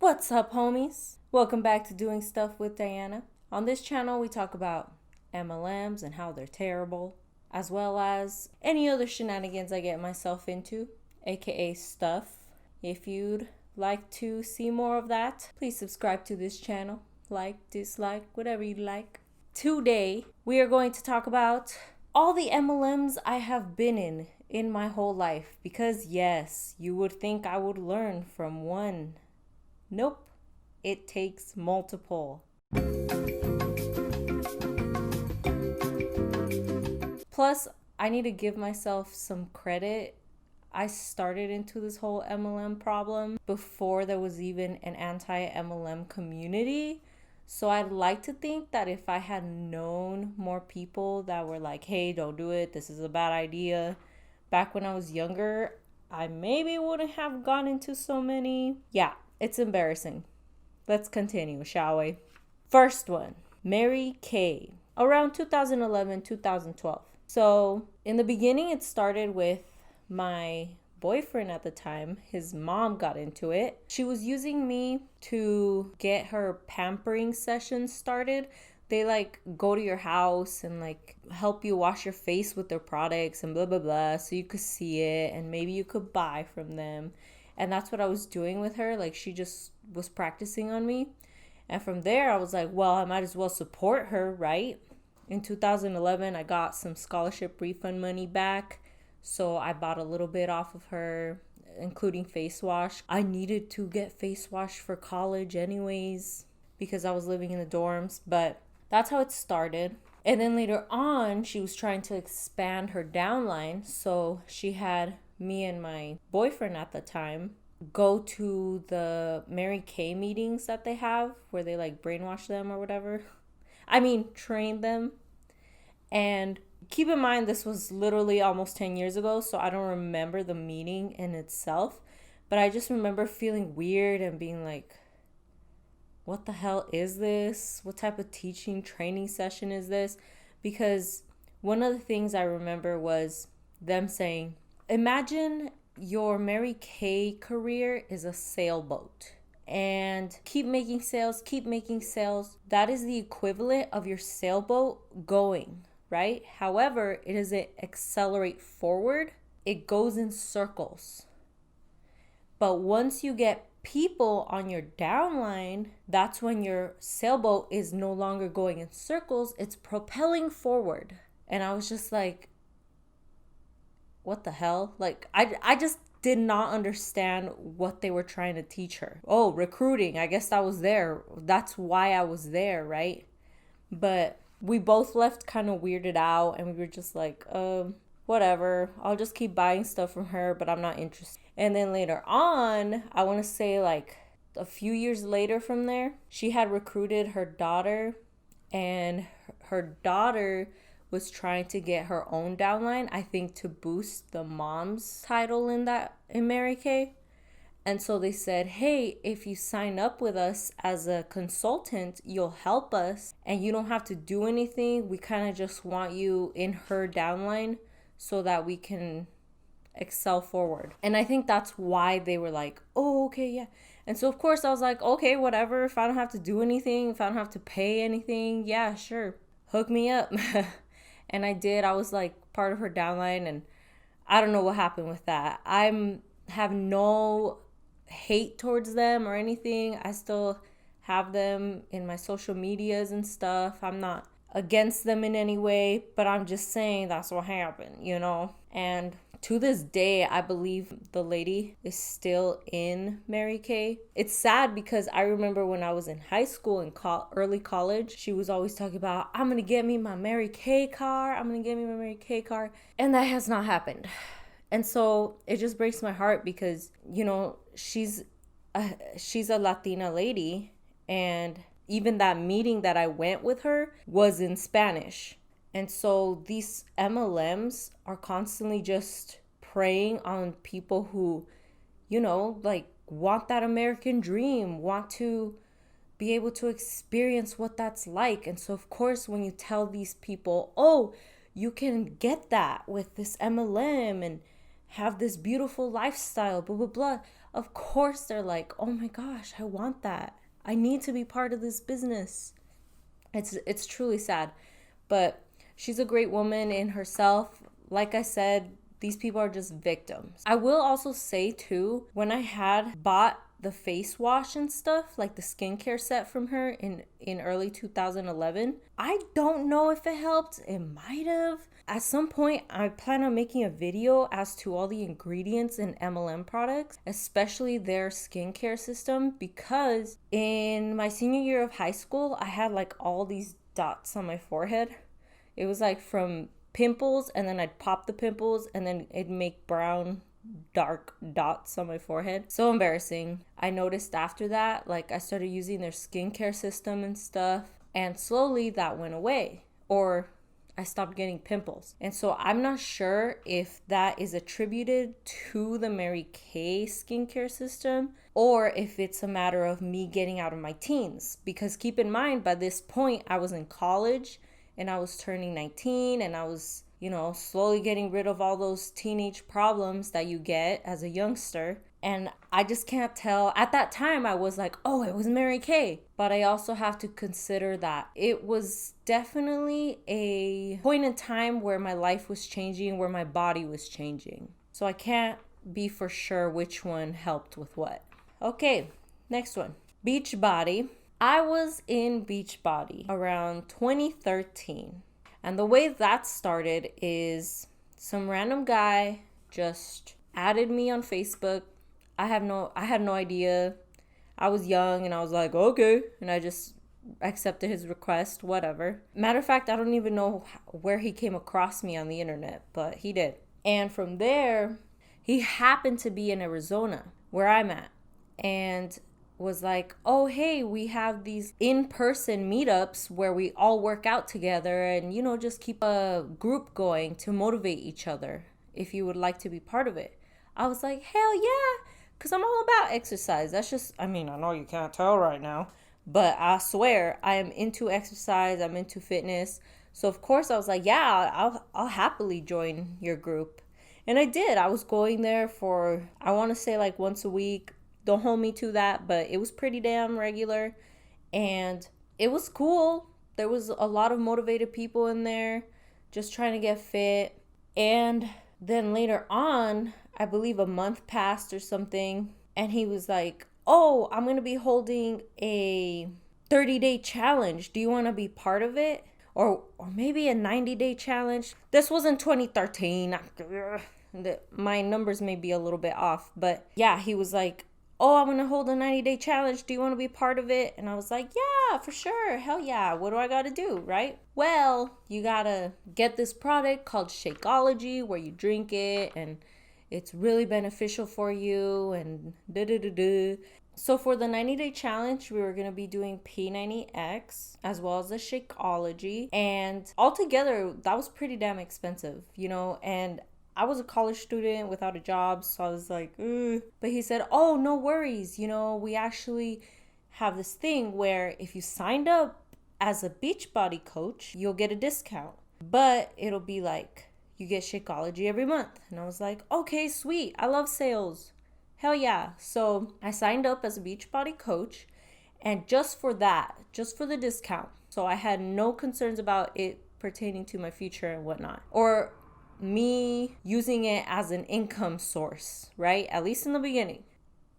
What's up, homies? Welcome back to Doing Stuff with Diana. On this channel, we talk about MLMs and how they're terrible, as well as any other shenanigans I get myself into, aka stuff. If you'd like to see more of that, please subscribe to this channel. Like, dislike, whatever you like. Today, we are going to talk about all the MLMs I have been in my whole life. Because yes, you would think I would learn from one. Nope, it takes multiple. Plus, I need to give myself some credit. I started into this whole MLM problem before there was even an anti-MLM community. So I'd like to think that if I had known more people that were like, hey, don't do it, this is a bad idea, back when I was younger, I maybe wouldn't have gone into so many. Yeah, it's embarrassing. Let's continue, shall we? First one, Mary Kay, around 2011, 2012. So in the beginning, it started with my boyfriend at the time. His mom got into it. She was using me to get her pampering sessions started. They like go to your house and like help you wash your face with their products and blah, blah, blah. So you could see it and maybe you could buy from them. And that's what I was doing with her. Like she just was practicing on me. And from there, I was like, well, I might as well support her, right? In 2011, I got some scholarship refund money back. So I bought a little bit off of her, including face wash. I needed to get face wash for college anyways because I was living in the dorms. But that's how it started. And then later on, she was trying to expand her downline. So she had me and my boyfriend at the time go to the Mary Kay meetings that they have where they like brainwash them or whatever. I mean, train them. And keep in mind, this was literally almost 10 years ago, so I don't remember the meeting in itself. But I just remember feeling weird and being like, what the hell is this? What type of teaching training session is this? Because one of the things I remember was them saying, imagine your Mary Kay career is a sailboat. And keep making sales, keep making sales. That is the equivalent of your sailboat going, right? However, it doesn't accelerate forward. It goes in circles. But once you get people on your downline, that's when your sailboat is no longer going in circles. It's propelling forward. And I was just like, what the hell? Like, I just did not understand what they were trying to teach her. Oh, recruiting. I guess that was there. That's why I was there, right? But we both left kind of weirded out and we were just like, whatever. I'll just keep buying stuff from her, but I'm not interested. And then later on, I want to say like a few years later from there, she had recruited her daughter and her daughter was trying to get her own downline, I think to boost the mom's title in Mary Kay. And so they said, hey, if you sign up with us as a consultant, you'll help us and you don't have to do anything. We kind of just want you in her downline so that we can excel forward. And I think that's why they were like, oh, okay, yeah. And so of course I was like, okay, whatever. If I don't have to do anything, if I don't have to pay anything, yeah, sure. Hook me up. And I did. I was like part of her downline and I don't know what happened with that. I have no hate towards them or anything. I still have them in my social medias and stuff. I'm not against them in any way, but I'm just saying that's what happened, you know? And to this day, I believe the lady is still in Mary Kay. It's sad because I remember when I was in high school and early college, she was always talking about, I'm going to get me my Mary Kay car. I'm going to get me my Mary Kay car. And that has not happened. And so it just breaks my heart because, you know, she's a Latina lady. And even that meeting that I went with her was in Spanish. And so these MLMs are constantly just preying on people who, you know, like want that American dream, want to be able to experience what that's like. And so, of course, when you tell these people, oh, you can get that with this MLM and have this beautiful lifestyle, blah, blah, blah. of course they're like, oh my gosh, I want that. I need to be part of this business. It's truly sad. But she's a great woman in herself. Like I said, these people are just victims. I will also say too, when I had bought the face wash and stuff, like the skincare set from her in early 2011, I don't know if it helped. It might have. At some point, I plan on making a video as to all the ingredients in MLM products, especially their skincare system, because in my senior year of high school, I had like all these dots on my forehead. It was like from pimples, and then I'd pop the pimples, and then it'd make brown dark dots on my forehead. So embarrassing. I noticed after that, like I started using their skincare system and stuff, and slowly that went away, or I stopped getting pimples. And so I'm not sure if that is attributed to the Mary Kay skincare system, or if it's a matter of me getting out of my teens. Because keep in mind, by this point, I was in college and I was turning 19, and I was, slowly getting rid of all those teenage problems that you get as a youngster. And I just can't tell. At that time, I was like, oh, it was Mary Kay. But I also have to consider that it was definitely a point in time where my life was changing, where my body was changing. So I can't be for sure which one helped with what. Okay, next one. Beachbody. I was in Beachbody around 2013. And the way that started is some random guy just added me on Facebook. I had no idea. I was young and I was like, okay. And I just accepted his request, whatever. Matter of fact, I don't even know where he came across me on the internet, but he did. And from there, he happened to be in Arizona, where I'm at. And was like, oh, hey, we have these in-person meetups where we all work out together and, just keep a group going to motivate each other if you would like to be part of it. I was like, hell yeah, because I'm all about exercise. That's just, I know you can't tell right now, but I swear I am into exercise. I'm into fitness. So of course I was like, yeah, I'll happily join your group. And I did. I was going there for, I want to say like once a week. Don't hold me to that, but it was pretty damn regular and it was cool. There was a lot of motivated people in there just trying to get fit. And then later on, I believe a month passed or something, and he was like, oh, I'm going to be holding a 30-day challenge. Do you want to be part of it? Or maybe a 90-day challenge. This was in 2013. My numbers may be a little bit off, but yeah, he was like, oh, I'm going to hold a 90-day challenge. Do you want to be part of it? And I was like, yeah, for sure. Hell yeah. What do I got to do, right? Well, you got to get this product called Shakeology where you drink it and it's really beneficial for you and da-da-da-da. So for the 90-day challenge, we were going to be doing P90X as well as the Shakeology. And altogether, that was pretty damn expensive, and I was a college student without a job, so I was like, ugh. But he said, oh, no worries. We actually have this thing where if you signed up as a Beachbody coach, you'll get a discount. But it'll be like, you get Shakeology every month. And I was like, okay, sweet. I love sales. Hell yeah. So I signed up as a Beachbody coach. And just for that, just for the discount. So I had no concerns about it pertaining to my future and whatnot. Or me using it as an income source, right? At least in the beginning.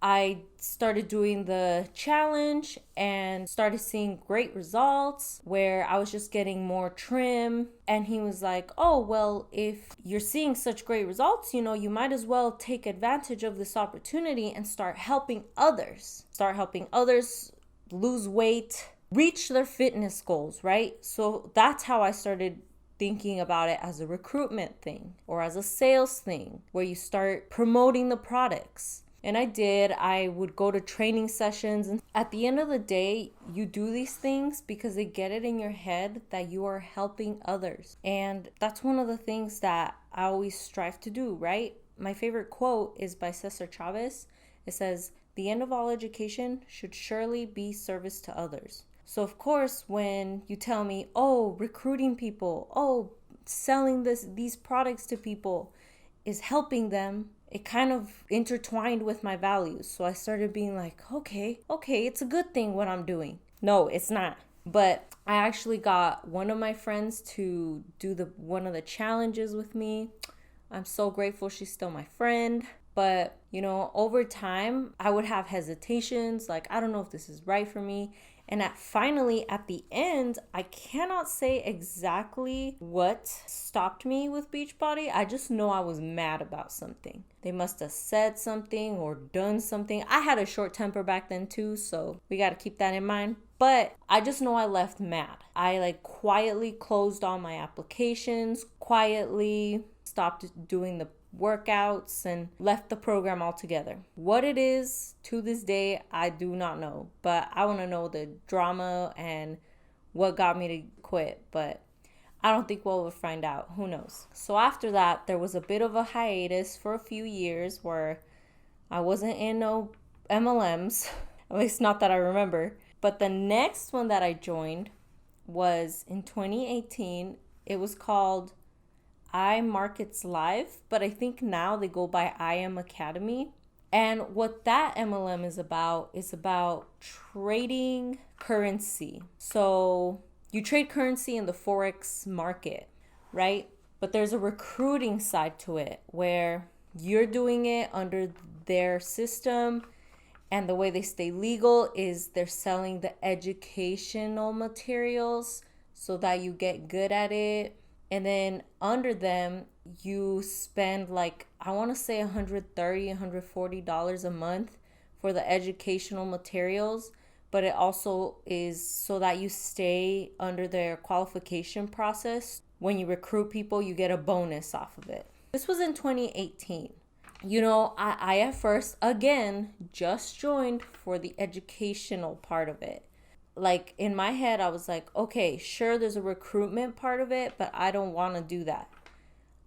I started doing the challenge and started seeing great results where I was just getting more trim. And he was like, oh, well, if you're seeing such great results, you might as well take advantage of this opportunity and start helping others. Start helping others lose weight, reach their fitness goals, right? So that's how I started thinking about it as a recruitment thing or as a sales thing where you start promoting the products. And I did. I would go to training sessions. And at the end of the day, you do these things because they get it in your head that you are helping others. And that's one of the things that I always strive to do, right? My favorite quote is by Cesar Chavez. It says, the end of all education should surely be service to others. So of course, when you tell me, oh, recruiting people, oh, selling these products to people is helping them, it kind of intertwined with my values. So I started being like, okay, it's a good thing what I'm doing. No, it's not. But I actually got one of my friends to do one of the challenges with me. I'm so grateful she's still my friend. But, over time, I would have hesitations. Like, I don't know if this is right for me. And finally, at the end, I cannot say exactly what stopped me with Beachbody. I just know I was mad about something. They must have said something or done something. I had a short temper back then too, so we got to keep that in mind. But I just know I left mad. I quietly closed all my applications, quietly stopped doing the workouts and left the program altogether. What it is to this day, I do not know, but I want to know the drama and what got me to quit, but I don't think we'll ever find out. Who knows? So after that, there was a bit of a hiatus for a few years where I wasn't in no MLMs, at least not that I remember. But the next one that I joined was in 2018. It was called MLMs Live, but I think now they go by I Am Academy. And what that MLM is about trading currency. So you trade currency in the Forex market, right? But there's a recruiting side to it where you're doing it under their system, and the way they stay legal is they're selling the educational materials so that you get good at it. And then under them, you spend I want to say $130, $140 a month for the educational materials. But it also is so that you stay under their qualification process. When you recruit people, you get a bonus off of it. This was in 2018. I at first, again, just joined for the educational part of it. In my head, I was like, okay, sure, there's a recruitment part of it, but I don't want to do that.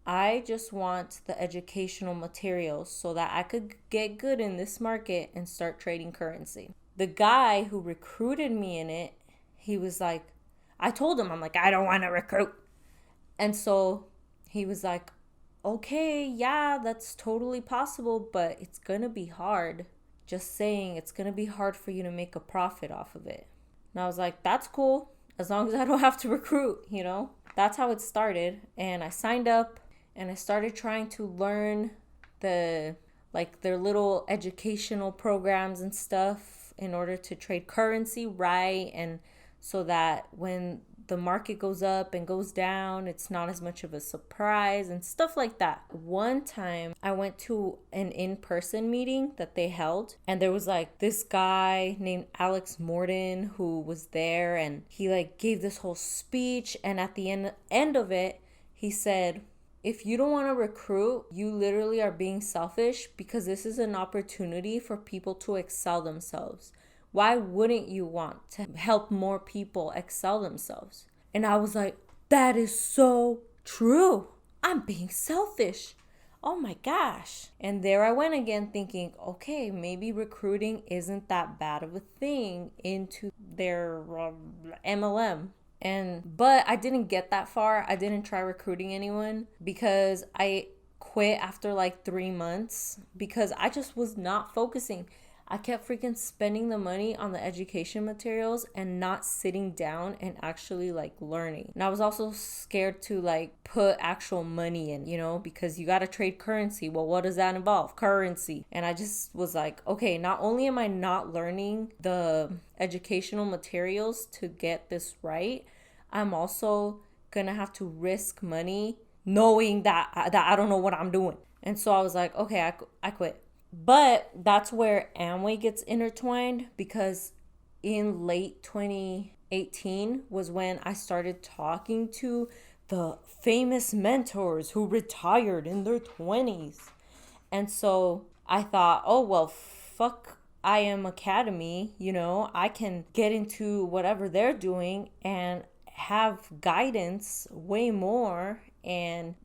I just want the educational materials so that I could get good in this market and start trading currency. The guy who recruited me in it, he was like, I told him, I'm like, I don't want to recruit. And so he was like, okay, yeah, that's totally possible, but it's going to be hard. Just saying, it's going to be hard for you to make a profit off of it. And I was like, that's cool, as long as I don't have to recruit, That's how it started. And I signed up and I started trying to learn their little educational programs and stuff in order to trade currency right. And so that when the market goes up and goes down, it's not as much of a surprise and stuff like that. One time I went to an in-person meeting that they held, and there was this guy named Alex Morton who was there, and he gave this whole speech, and at the end of it, he said, if you don't want to recruit, you literally are being selfish because this is an opportunity for people to excel themselves. Why wouldn't you want to help more people excel themselves? And I was like, that is so true. I'm being selfish. Oh my gosh. And there I went again thinking, okay, maybe recruiting isn't that bad of a thing into their MLM. But I didn't get that far. I didn't try recruiting anyone because I quit after 3 months because I just was not focusing. I kept freaking spending the money on the education materials and not sitting down and actually learning. And I was also scared to put actual money in, because you got to trade currency. Well, what does that involve? Currency. And I just was like, okay, not only am I not learning the educational materials to get this right, I'm also gonna have to risk money knowing that I don't know what I'm doing. And so I was like, okay, I quit. But that's where Amway gets intertwined, because in late 2018 was when I started talking to the famous mentors who retired in their 20s. And so I thought, oh, well, fuck I Am Academy, I can get into whatever they're doing and have guidance way more and,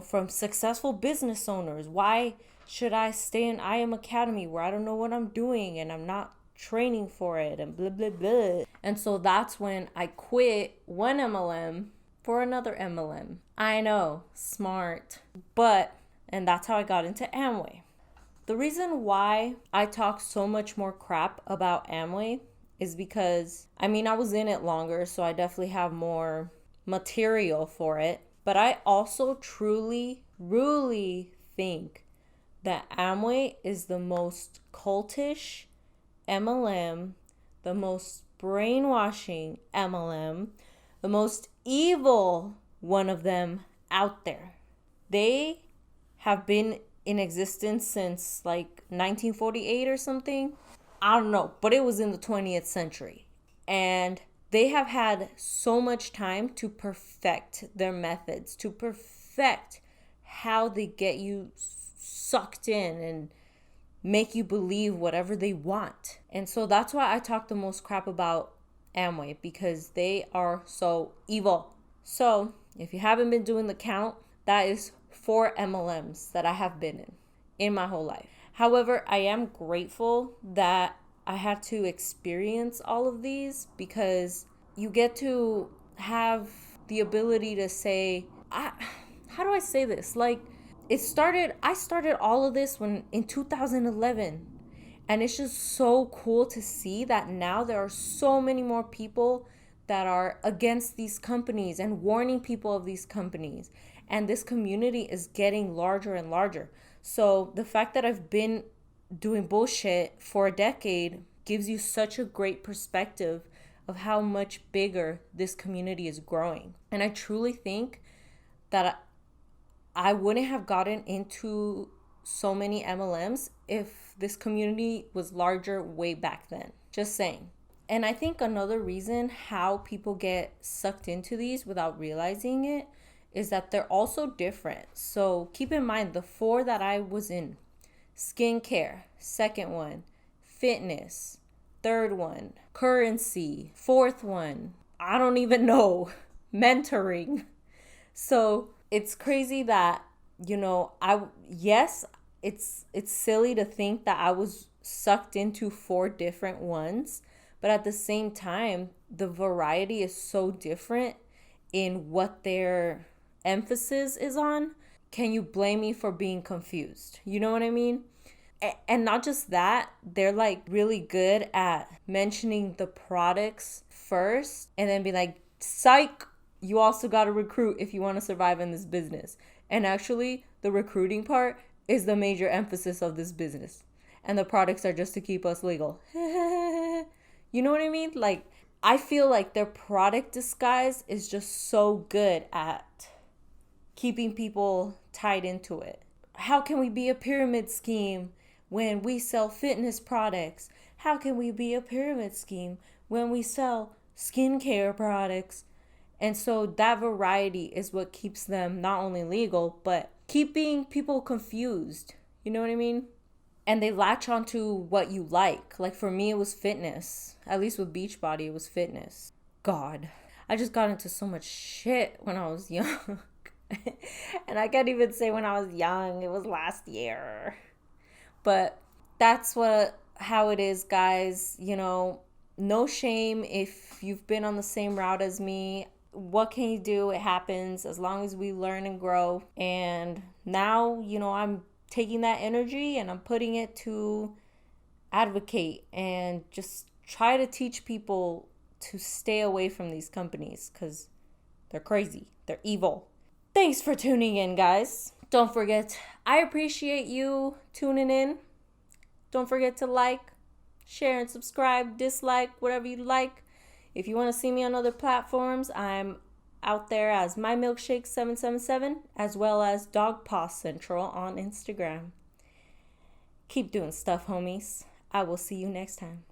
from successful business owners. Why should I stay in I Am Academy where I don't know what I'm doing and I'm not training for it and blah, blah, blah. And so that's when I quit one MLM for another MLM. I know, smart. And that's how I got into Amway. The reason why I talk so much more crap about Amway is because, I mean, I was in it longer, so I definitely have more material for it. But I also truly, really think that Amway is the most cultish MLM, the most brainwashing MLM, the most evil one of them out there. They have been in existence since like 1948 or something. I don't know, but it was in the 20th century. And they have had so much time to perfect their methods, to perfect how they get you sucked in and make you believe whatever they want. And so that's why I talk the most crap about Amway, because they are so evil. So if you haven't been doing the count, that is 4 MLMs that I have been in my whole life. However, I am grateful that I had to experience all of these, because you get to have the ability to say, how do I say this? Like, I started all of this in 2011. And it's just so cool to see that now there are so many more people that are against these companies and warning people of these companies. And this community is getting larger and larger. So the fact that I've been doing bullshit for a decade gives you such a great perspective of how much bigger this community is growing. And I truly think that I wouldn't have gotten into so many MLMs if this community was larger way back then. Just saying. And I think another reason how people get sucked into these without realizing it is that they're also different. So keep in mind the 4 that I was in: skincare, second one, fitness, third one, currency, fourth one, I don't even know, mentoring. So it's crazy that, it's silly to think that I was sucked into 4 different ones, but at the same time, the variety is so different in what their emphasis is on. Can you blame me for being confused? You know what I mean? And not just that, they're like really good at mentioning the products first and then be like, psych, you also got to recruit if you want to survive in this business. And actually, the recruiting part is the major emphasis of this business. And the products are just to keep us legal. You know what I mean? Like, I feel like their product disguise is just so good at keeping people tied into it. How can we be a pyramid scheme when we sell fitness products? How can we be a pyramid scheme when we sell skincare products? And so that variety is what keeps them not only legal, but keeping people confused. You know what I mean? And they latch onto what you like. Like for me, it was fitness. At least with Beachbody, it was fitness. God, I just got into so much shit when I was young. And I can't even say when I was young. It was last year. But that's how it is, guys. No shame if you've been on the same route as me. What can you do? It happens as long as we learn and grow. And now, I'm taking that energy and I'm putting it to advocate and just try to teach people to stay away from these companies because they're crazy. They're evil. Thanks for tuning in, guys. Don't forget, I appreciate you tuning in. Don't forget to like, share, and subscribe, dislike, whatever you like. If you want to see me on other platforms, I'm out there as MyMilkshake777, as well as Dog Paw Central on Instagram. Keep doing stuff, homies. I will see you next time.